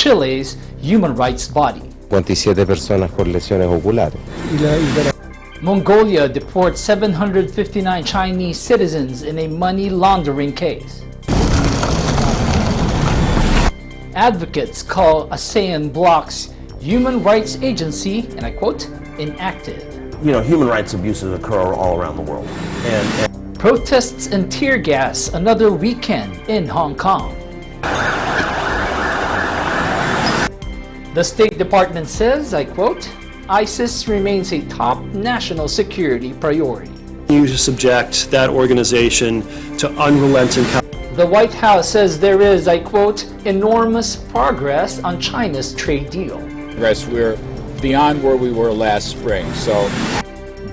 Chile's human rights body. 57 personas con lesiones oculares. Mongolia deports 759 Chinese citizens in a money laundering case. Advocates call ASEAN bloc's human rights agency, and I quote, inactive. You know, human rights abuses occur all around the world. Protests and tear gas another weekend in Hong Kong. The State Department says, I quote, ISIS remains a top national security priority. You subject that organization to unrelenting. The White House says there is, I quote, enormous progress on China's trade deal. We're beyond where we were last spring, so.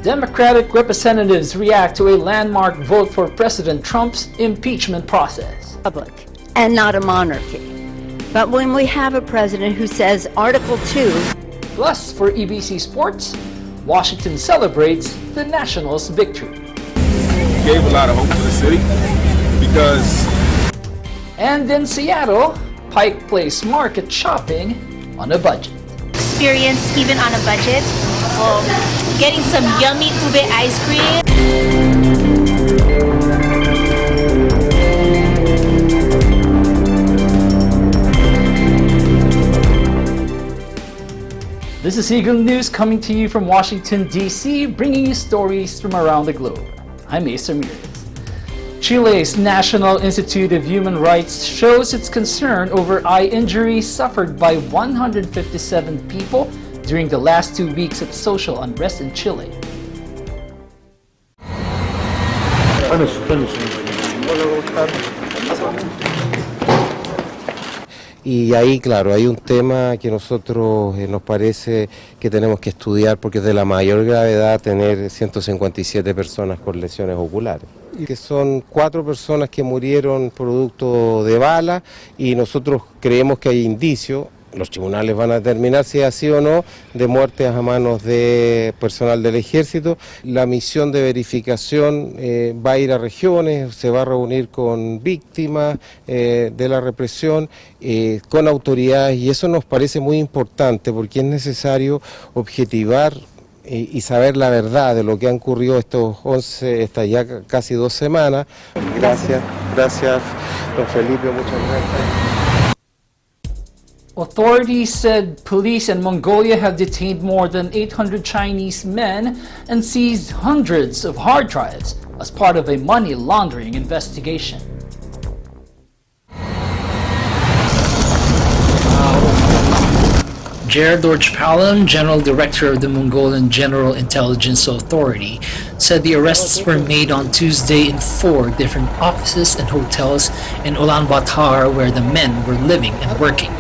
Democratic representatives react to a landmark vote for President Trump's impeachment process. Republic and not a monarchy. But when we have a president who says Article 2. Plus, for EBC Sports, Washington celebrates the Nationals' victory. It gave a lot of hope to the city because. And in Seattle, Pike plays market shopping on a budget. Experience even on a budget. Getting some yummy ube ice cream. This is Eagle News coming to you from Washington, D.C., bringing you stories from around the globe. I'm Asa Ramirez. Chile's National Institute of Human Rights shows its concern over eye injuries suffered by 157 people during the last 2 weeks of social unrest in Chile. Y ahí, claro, hay un tema que nosotros nos parece que tenemos que estudiar porque es de la mayor gravedad tener 157 personas con lesiones oculares. Que son 4 personas que murieron producto de bala y nosotros creemos que hay indicios. Los tribunales van a determinar si es así o no, de muertes a manos de personal del ejército. La misión de verificación va a ir a regiones, se va a reunir con víctimas de la represión, con autoridades, y eso nos parece muy importante porque es necesario objetivar y saber la verdad de lo que han ocurrido estas ya casi 2 semanas. Gracias, don Felipe, muchas gracias. Authorities said police in Mongolia have detained more than 800 Chinese men and seized hundreds of hard drives as part of a money laundering investigation. George Pike, General Director of the Mongolian General Intelligence Authority, said the arrests were made on Tuesday in 4 different offices and hotels in Ulaanbaatar where the men were living and working.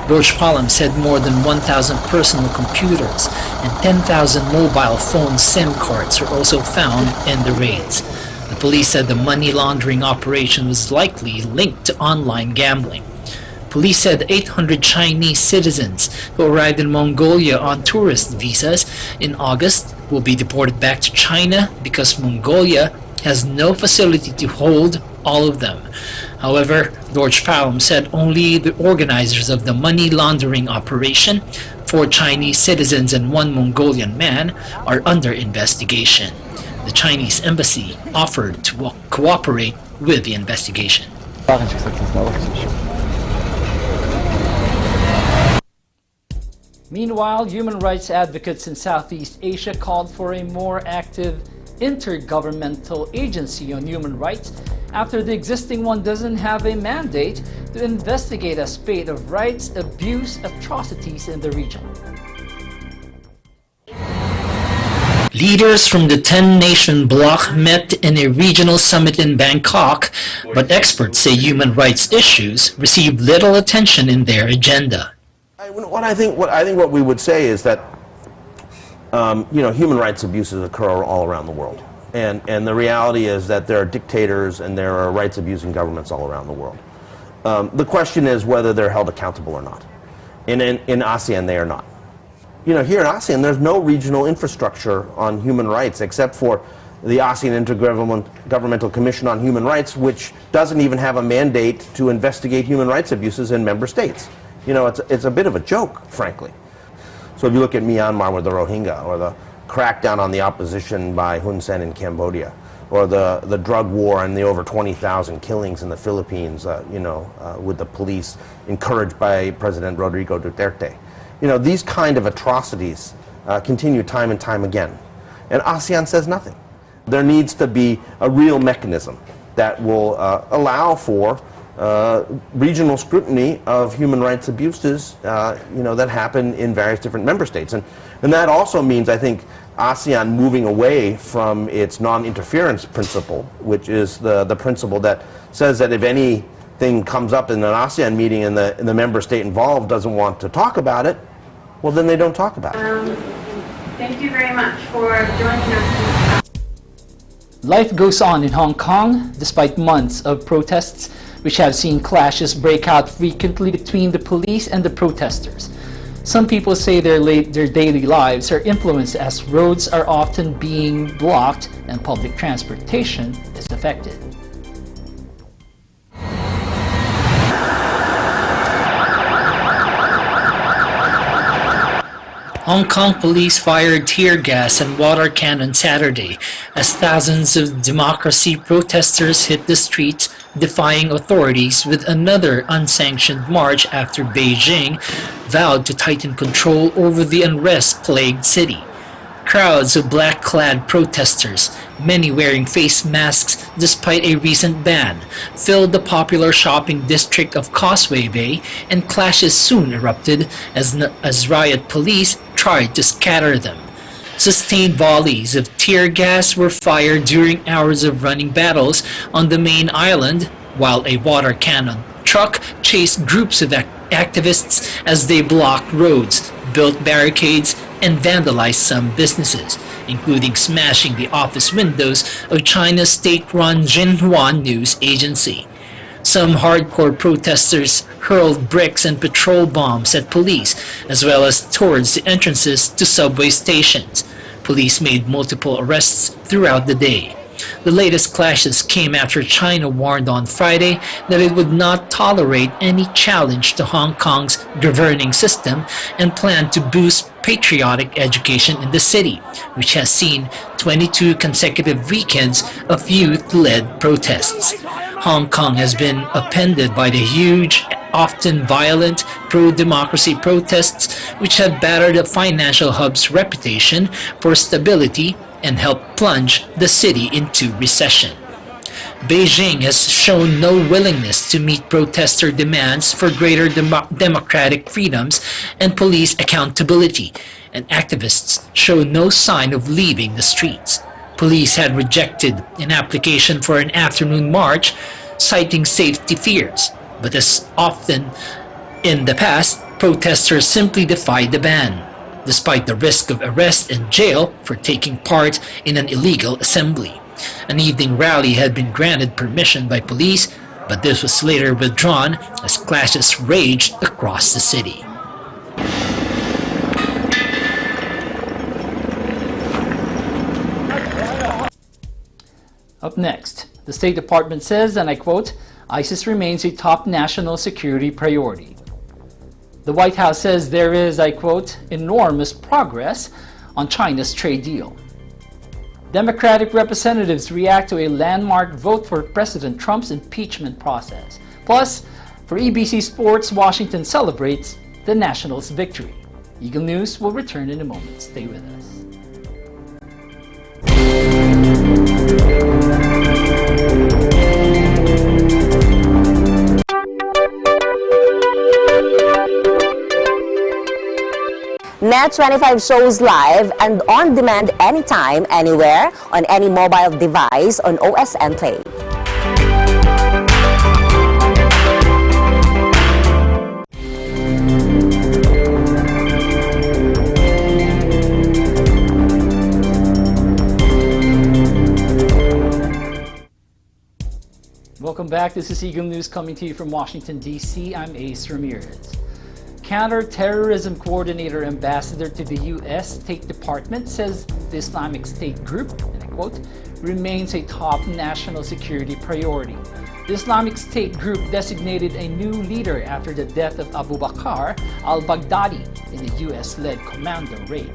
George Pike said more than 1,000 personal computers and 10,000 mobile phone SIM cards were also found in the raids. The police said the money laundering operation was likely linked to online gambling. Police said 800 Chinese citizens who arrived in Mongolia on tourist visas in August will be deported back to China because Mongolia has no facility to hold all of them. However, George Pike said only the organizers of the money laundering operation, 4 Chinese citizens and 1 Mongolian man, are under investigation. The Chinese embassy offered to cooperate with the investigation. Meanwhile, human rights advocates in Southeast Asia called for a more active intergovernmental agency on human rights after the existing one doesn't have a mandate to investigate a spate of rights abuse atrocities in the region. Leaders from the 10-nation bloc met in a regional summit in Bangkok, but experts say human rights issues received little attention in their agenda. I think what we would say is that human rights abuses occur all around the world, and the reality is that there are dictators and there are rights abusing governments all around the world. The question is whether they're held accountable or not. In ASEAN, they are not. Here in ASEAN, there's no regional infrastructure on human rights except for the ASEAN Intergovernmental Commission on Human Rights, which doesn't even have a mandate to investigate human rights abuses in member states. You know, it's a bit of a joke, frankly. So if you look at Myanmar with the Rohingya, or the crackdown on the opposition by Hun Sen in Cambodia, or the drug war and the over 20,000 killings in the Philippines, with the police encouraged by President Rodrigo Duterte. You know, these kind of atrocities continue time and time again. And ASEAN says nothing. There needs to be a real mechanism that will allow for regional scrutiny of human rights abuses, that happen in various different member states. And that also means, I think, ASEAN moving away from its non-interference principle, which is the principle that says that if anything comes up in an ASEAN meeting and the member state involved doesn't want to talk about it, well, then they don't talk about it. Thank you very much for joining us. Life goes on in Hong Kong despite months of protests, which have seen clashes break out frequently between the police and the protesters. Some people say their daily lives are influenced as roads are often being blocked and public transportation is affected. Hong Kong police fired tear gas and water cannon Saturday as thousands of democracy protesters hit the streets defying authorities, with another unsanctioned march after Beijing vowed to tighten control over the unrest-plagued city. Crowds of black-clad protesters, many wearing face masks despite a recent ban, filled the popular shopping district of Causeway Bay, and clashes soon erupted as riot police tried to scatter them. Sustained volleys of tear gas were fired during hours of running battles on the main island, while a water cannon truck chased groups of activists as they blocked roads, built barricades, and vandalized some businesses, including smashing the office windows of China's state-run Xinhua news agency. Some hardcore protesters hurled bricks and petrol bombs at police, as well as towards the entrances to subway stations. Police made multiple arrests throughout the day. The latest clashes came after China warned on Friday that it would not tolerate any challenge to Hong Kong's governing system and planned to boost patriotic education in the city, which has seen 22 consecutive weekends of youth-led protests. Hong Kong has been upended by the huge, often violent, pro-democracy protests which have battered the financial hub's reputation for stability and helped plunge the city into recession. Beijing has shown no willingness to meet protester demands for greater democratic freedoms and police accountability, and activists show no sign of leaving the streets. Police had rejected an application for an afternoon march, citing safety fears, but as often in the past, protesters simply defied the ban, despite the risk of arrest and jail for taking part in an illegal assembly. An evening rally had been granted permission by police, but this was later withdrawn as clashes raged across the city. Up next, the State Department says, and I quote, ISIS remains a top national security priority. The White House says there is, I quote, enormous progress on China's trade deal. Democratic representatives react to a landmark vote for President Trump's impeachment process. Plus, for EBC Sports, Washington celebrates the Nationals' victory. Eagle News will return in a moment. Stay with us. Net 25 shows live and on demand anytime, anywhere, on any mobile device on OSN Play. Welcome back. This is Eagle News coming to you from Washington, D.C. I'm Ace Ramirez. Counter-terrorism coordinator ambassador to the U.S. State Department says the Islamic State group, and I quote, remains a top national security priority. The Islamic State group designated a new leader after the death of Abu Bakr al-Baghdadi in a US-led commando raid.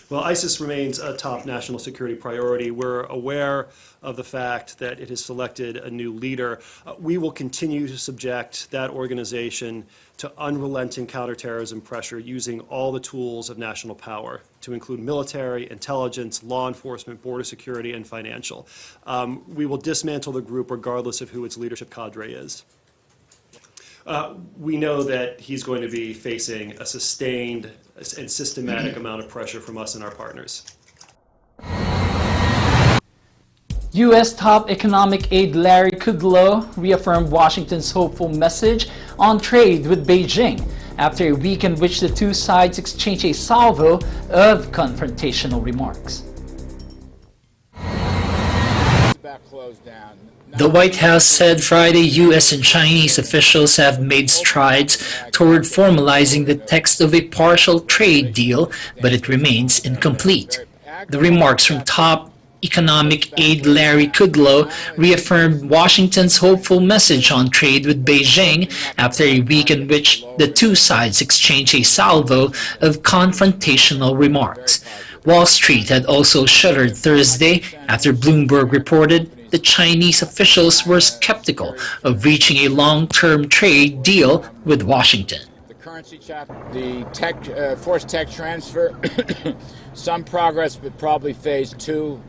Well, ISIS remains a top national security priority. We're aware of the fact that it has selected a new leader. We will continue to subject that organization to unrelenting counterterrorism pressure using all the tools of national power, to include military, intelligence, law enforcement, border security, and financial. We will dismantle the group regardless of who its leadership cadre is. We know that he's going to be facing a sustained and systematic amount of pressure from us and our partners. U.S. top economic aide Larry Kudlow reaffirmed Washington's hopeful message on trade with Beijing after a week in which the two sides exchanged a salvo of confrontational remarks. The White House said Friday U.S. and Chinese officials have made strides toward formalizing the text of a partial trade deal, but it remains incomplete. The remarks from top economic aide Larry Kudlow reaffirmed Washington's hopeful message on trade with Beijing after a week in which the two sides exchanged a salvo of confrontational remarks. Wall Street had also shuddered Thursday after Bloomberg reported the Chinese officials were skeptical of reaching a long-term trade deal with Washington. The currency chapter, the forced tech transfer, some progress, but probably phase 2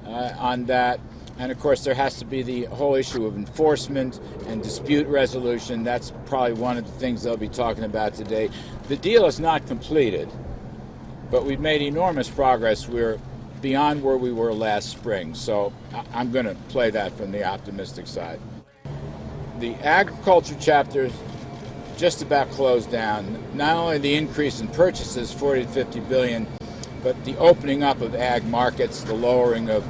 on that. And of course, there has to be the whole issue of enforcement and dispute resolution. That's probably one of the things they'll be talking about today. The deal is not completed, but we've made enormous progress. We're beyond where we were last spring, so I'm going to play that from the optimistic side. The agriculture chapter just about closed down. Not only the increase in purchases, 40 to 50 billion, but the opening up of ag markets, the lowering of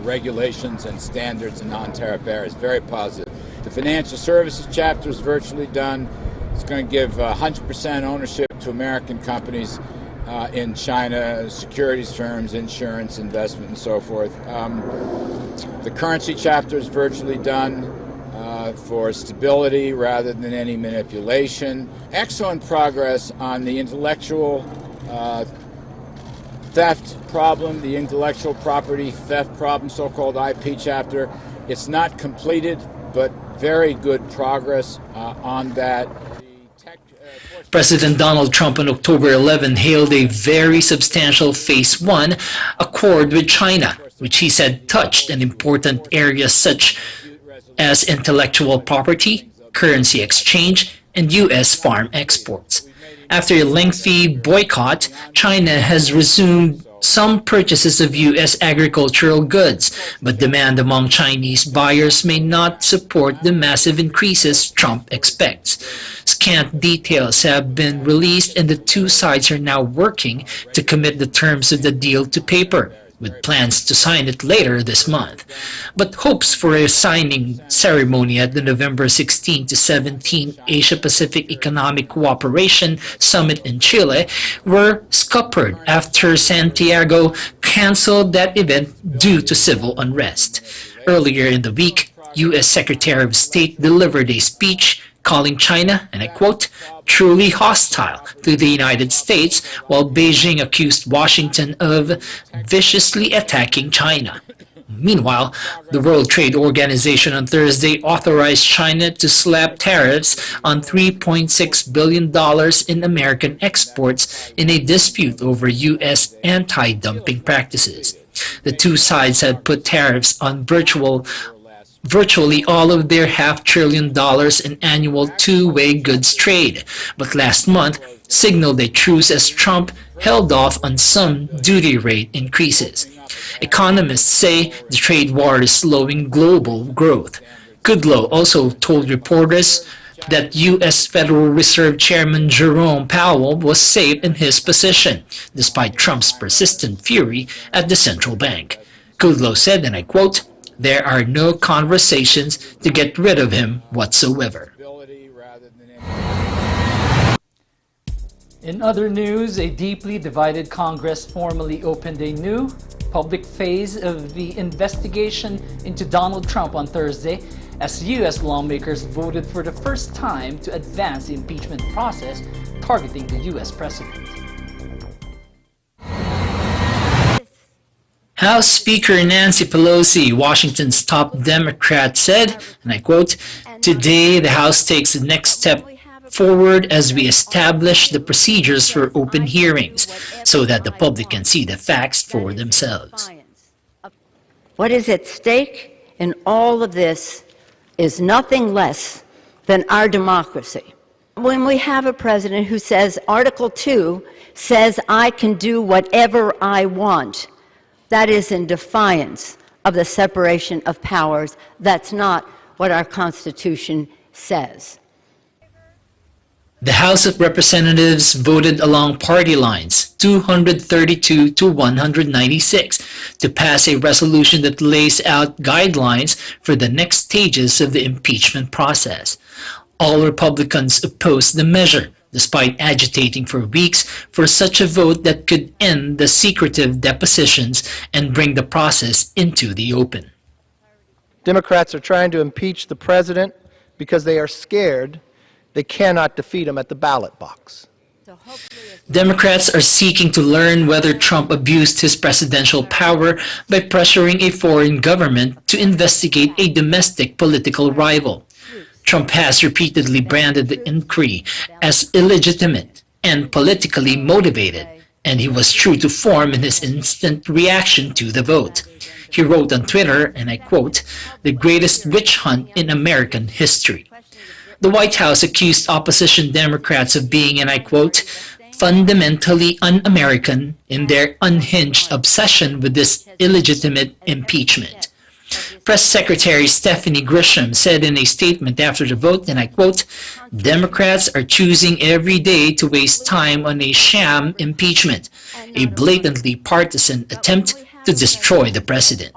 regulations and standards and non-tariff barriers, very positive. The financial services chapter is virtually done. It's going to give 100% ownership to American companies in China, securities firms, insurance, investment, and so forth. The currency chapter is virtually done for stability rather than any manipulation. Excellent progress on the intellectual theft problem, the intellectual property theft problem, so-called IP chapter. It's not completed, but very good progress on that. President Donald Trump on October 11 hailed a very substantial Phase 1 accord with China, which he said touched on important areas such as intellectual property, currency exchange, and U.S. farm exports. After a lengthy boycott, China has resumed some purchases of U.S. agricultural goods, but demand among Chinese buyers may not support the massive increases Trump expects. Scant details have been released and the two sides are now working to commit the terms of the deal to paper, with plans to sign it later this month. But hopes for a signing ceremony at the November 16 to 17 Asia-Pacific Economic Cooperation Summit in Chile were scuppered after Santiago canceled that event due to civil unrest. Earlier in the week, U.S. Secretary of State delivered a speech calling China, and I quote, truly hostile to the United States, while Beijing accused Washington of viciously attacking China. Meanwhile, the World Trade Organization on Thursday authorized China to slap tariffs on $3.6 billion in American exports in a dispute over U.S. anti-dumping practices. The two sides had put tariffs on virtually all of their $500 billion in annual two-way goods trade, but last month signaled a truce as Trump held off on some duty rate increases. Economists say the trade war is slowing global growth. Kudlow also told reporters that U.S. Federal Reserve Chairman Jerome Powell was safe in his position, despite Trump's persistent fury at the central bank. Kudlow said, and I quote, there are no conversations to get rid In other news, a deeply divided Congress formally opened a new public phase of the investigation into Donald Trump on Thursday as U.S. lawmakers voted for the first time to advance the impeachment process targeting the U.S. president. House Speaker Nancy Pelosi, Washington's top Democrat, said, and I quote, "Today the House takes the next step forward as we establish the procedures for open hearings so that the public can see the facts for themselves." What is at stake in all of this is nothing less than our democracy. When we have a president who says Article 2 says I can do whatever I want, that is in defiance of the separation of powers. That's not what our Constitution says. The House of Representatives voted along party lines, 232 to 196, to pass a resolution that lays out guidelines for the next stages of the impeachment process. All Republicans opposed the measure, despite agitating for weeks for such a vote that could end the secretive depositions and bring the process into the open. Democrats are trying to impeach the president because they are scared they cannot defeat him at the ballot box. Democrats are seeking to learn whether Trump abused his presidential power by pressuring a foreign government to investigate a domestic political rival. Trump has repeatedly branded the inquiry as illegitimate and politically motivated, and he was true to form in his instant reaction to the vote. He wrote on Twitter, and I quote, "the greatest witch hunt in American history." The White House accused opposition Democrats of being, and I quote, "fundamentally un-American in their unhinged obsession with this illegitimate impeachment." Press Secretary Stephanie Grisham said in a statement after the vote, and I quote, "Democrats are choosing every day to waste time on a sham impeachment, a blatantly partisan attempt to destroy the president."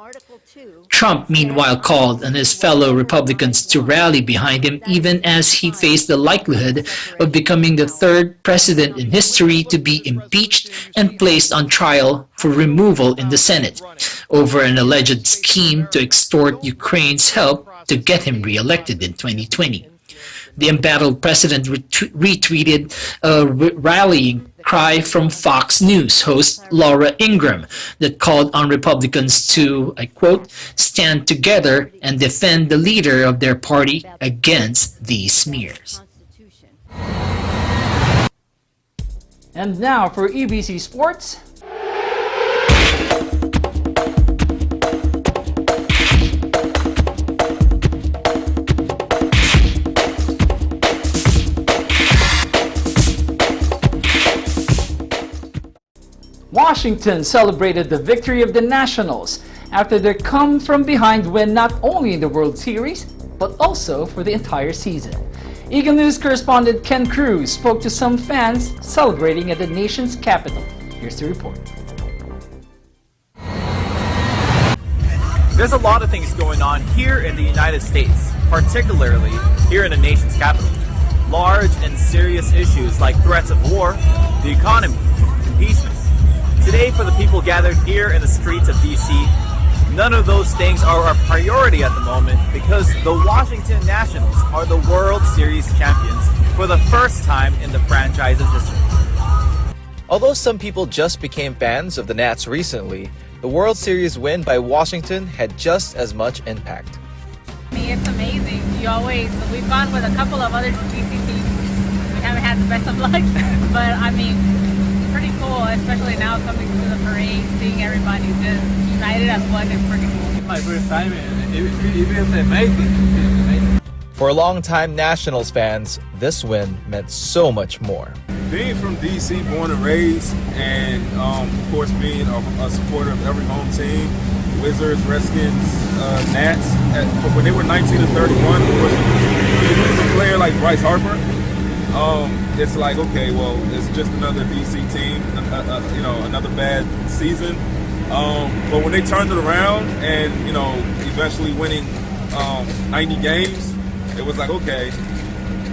Trump, meanwhile, called on his fellow Republicans to rally behind him even as he faced the likelihood of becoming the third president in history to be impeached and placed on trial for removal in the Senate over an alleged scheme to extort Ukraine's help to get him reelected in 2020. The embattled president retweeted a rallying cry from Fox News host Laura Ingraham that called on Republicans to, I quote, "stand together and defend the leader of their party against these smears." And now for EBC Sports. Washington celebrated the victory of the Nationals after their come-from-behind win not only in the World Series, but also for the entire season. Eagle News correspondent Ken Cruz spoke to some fans celebrating at the nation's capital. Here's the report. There's a lot of things going on here in the United States, particularly here in the nation's capital. Large and serious issues like threats of war, the economy, impeachment. Today, for the people gathered here in the streets of DC, none of those things are a priority at the moment because the Washington Nationals are the World Series champions for the first time in the franchise's history. Although some people just became fans of the Nats recently, the World Series win by Washington had just as much impact. I mean, it's amazing. We've gone with a couple of other DC teams. We haven't had the best of luck, but I mean, pretty cool, especially now coming to the parade, seeing everybody just united as one is pretty cool. It's my first time and it's amazing. For longtime Nationals fans, this win meant so much more. Being from DC, born and raised, and of course being a supporter of every home team, Wizards, Redskins, Nats, when they were 19 and 31, of course, a player like Bryce Harper, it's like, okay, well, it's just another DC team, another bad season. But when they turned it around and, eventually winning 90 games, it was like, okay,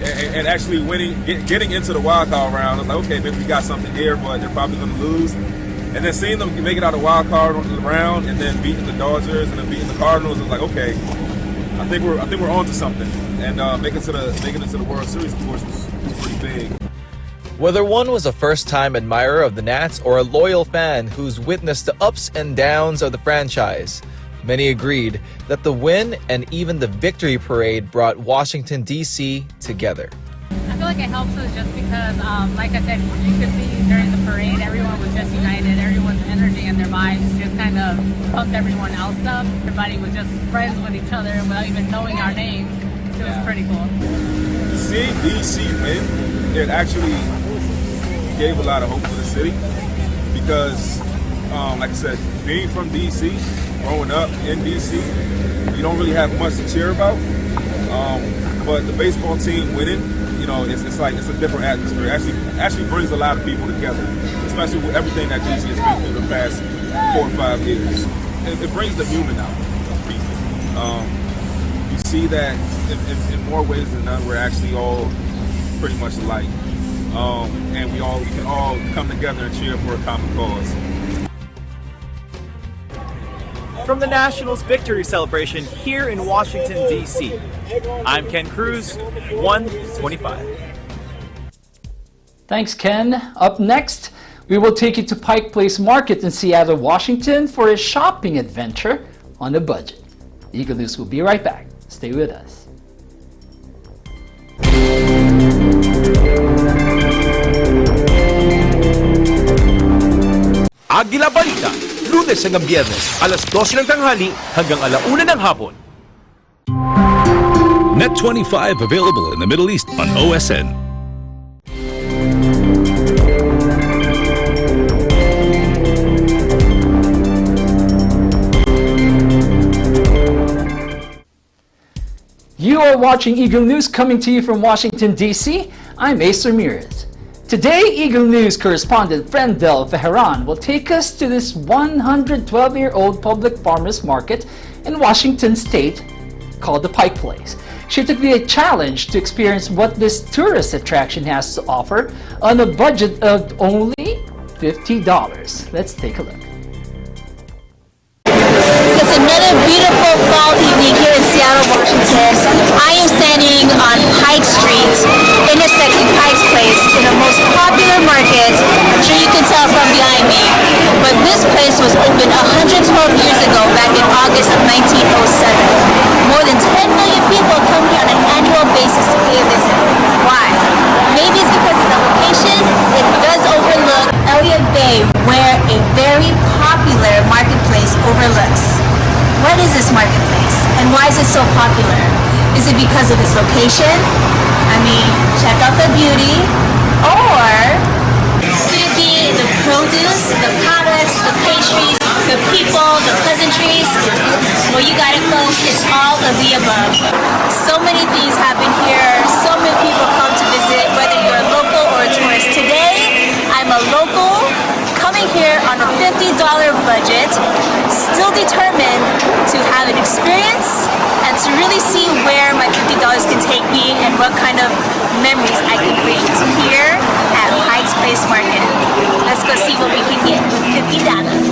and actually getting into the wild card round. I was like, okay, maybe we got something here, but they're probably going to lose. And then seeing them make it out of the wild card round, and then beating the Dodgers, and then beating the Cardinals, I was like, okay, I think we're on to something. And making it to the World Series, of course, was pretty big. Whether one was a first-time admirer of the Nats or a loyal fan who's witnessed the ups and downs of the franchise, many agreed that the win and even the victory parade brought Washington, D.C. together. I feel like it helps us just because, like I said, you could see during the parade, everyone was just united. Everyone's energy and their vibes just kind of pumped everyone else up. Everybody was just friends with each other without even knowing our names. It was pretty cool. Seeing DC win, it actually gave a lot of hope for the city because, like I said, being from DC, growing up in DC, you don't really have much to cheer about. But the baseball team winning, you know, it's like it's a different atmosphere. It actually brings a lot of people together, especially with everything that DC has been through the past 4 or 5 years. It brings the human out of people. You see that in more ways than none, we're actually all pretty much alike. And we can all come together and cheer for a common cause. From the Nationals victory celebration here in Washington, D.C., I'm Ken Cruz, 125. Thanks, Ken. Up next, we will take you to Pike Place Market in Seattle, Washington for a shopping adventure on a budget. Eagle News will be right back. Stay with us. Agila Balita, Lunes hanggang Biyernes, alas 12 ng tanghali hanggang 1:00 ng hapon. Net 25 available in the Middle East on OSN. You are watching Eagle News coming to you from Washington, D.C. I'm Ace Ramirez. Today, Eagle News correspondent Frendel Feheran will take us to this 112-year-old public farmers market in Washington State called the Pike Place. She took the challenge to experience what this tourist attraction has to offer on a budget of only $50. Let's take a look. It's another beautiful fall evening here in Seattle, Washington. I am standing on Pike Street, intersecting Pike's Place, in the most popular market. I'm sure you can tell from behind me. But this place was opened 112 years ago, back in August of 1907. More than 10 million people come here on an annual basis to pay a visit. Why? Maybe it's because of the location. It does overlook Elliott Bay, where a very popular marketplace overlooks. What is this marketplace, and why is it so popular? Is it because of its location? I mean, check out the beauty, or could it be the produce, the products, the pastries, the people, the pleasantries? Well, you got it, folks. It's all of the above. So many things happen here. So many people come to visit, whether you're a local or a tourist. Today, I'm a local coming here on a $50 budget, still determined to have an experience and to really see where my $50 can take me and what kind of memories I can create here at Pike's Place Market. Let's go see what we can get with $50.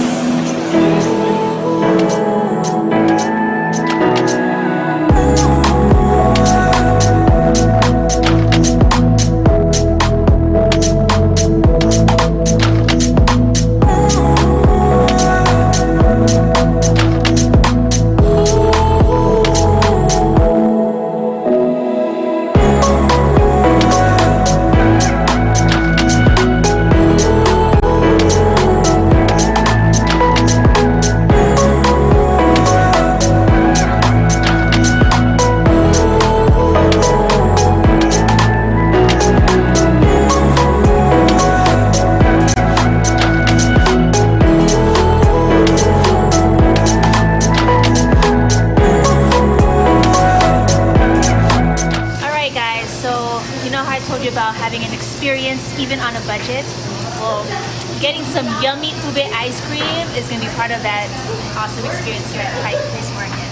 About having an experience even on a budget. Well, getting some yummy ube ice cream is going to be part of that awesome experience here at Pike Place Market.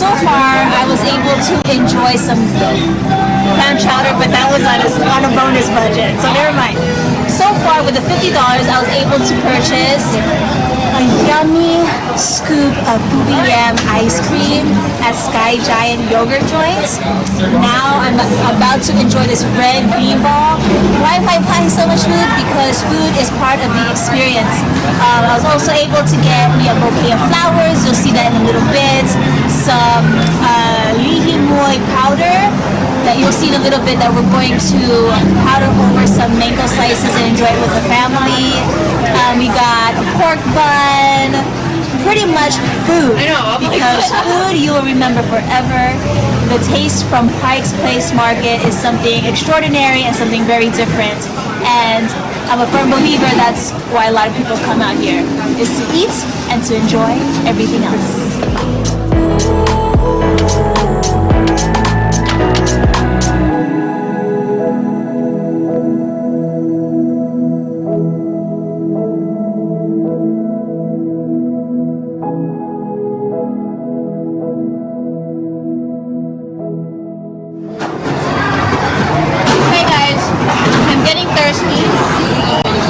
so far I was able to enjoy some clam chowder, but that was on a bonus budget, so never mind. So far with the $50, I was able to purchase a yummy scoop of ubi yam ice cream at Sky Giant yogurt joints. Now I'm about to enjoy this red bean ball. Why am I planning so much food? Because food is part of the experience. I was also able to get me a bouquet of flowers. You'll see that in a little bit. Some lihimoy powder that you'll see in a little bit that we're going to powder over some mango slices and enjoy it with the family. We got a pork bun, pretty much food. I know, because food you will remember forever. The taste from Pike's Place Market is something extraordinary and something very different. And I'm a firm believer that's why a lot of people come out here, is to eat and to enjoy everything else.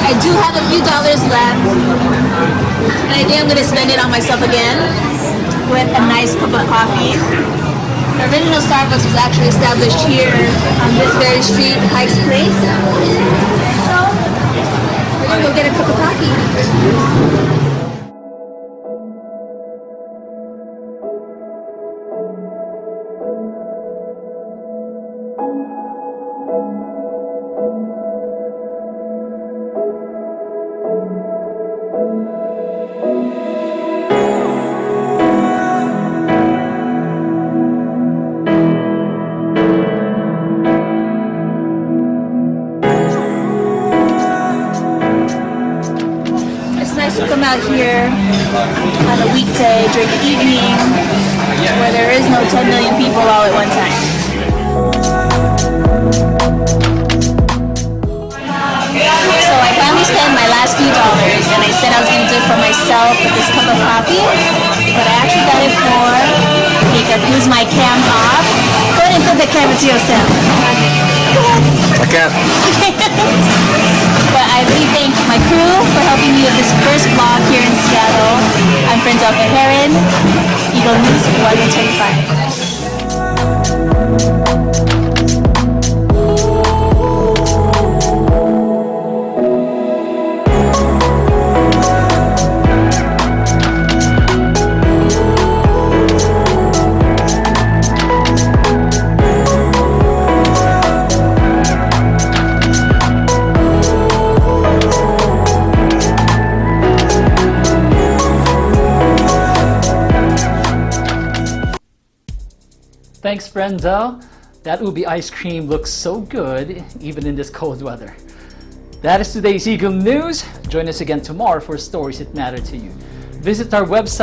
I do have a few dollars left, and I think I'm going to spend it on myself again with a nice cup of coffee. The original Starbucks was actually established here on this very street, Pike's Place. So, we're going to go get a cup of coffee. Come out here on a weekday during the evening where there is no 10 million people all at one time. So I finally spent my last few dollars, and I said I was going to do it for myself with this cup of coffee, but I actually got it for Jacob, who's my cam off. Go ahead and put the camera to yourself. Go ahead. I can't. But I really thank my crew for helping me with this first vlog here in Seattle. I'm friends of Heron, Eagle News 125. Thanks, Brenda. That ubi ice cream looks so good, even in this cold weather. That is today's Eagle News. Join us again tomorrow for stories that matter to you. Visit our website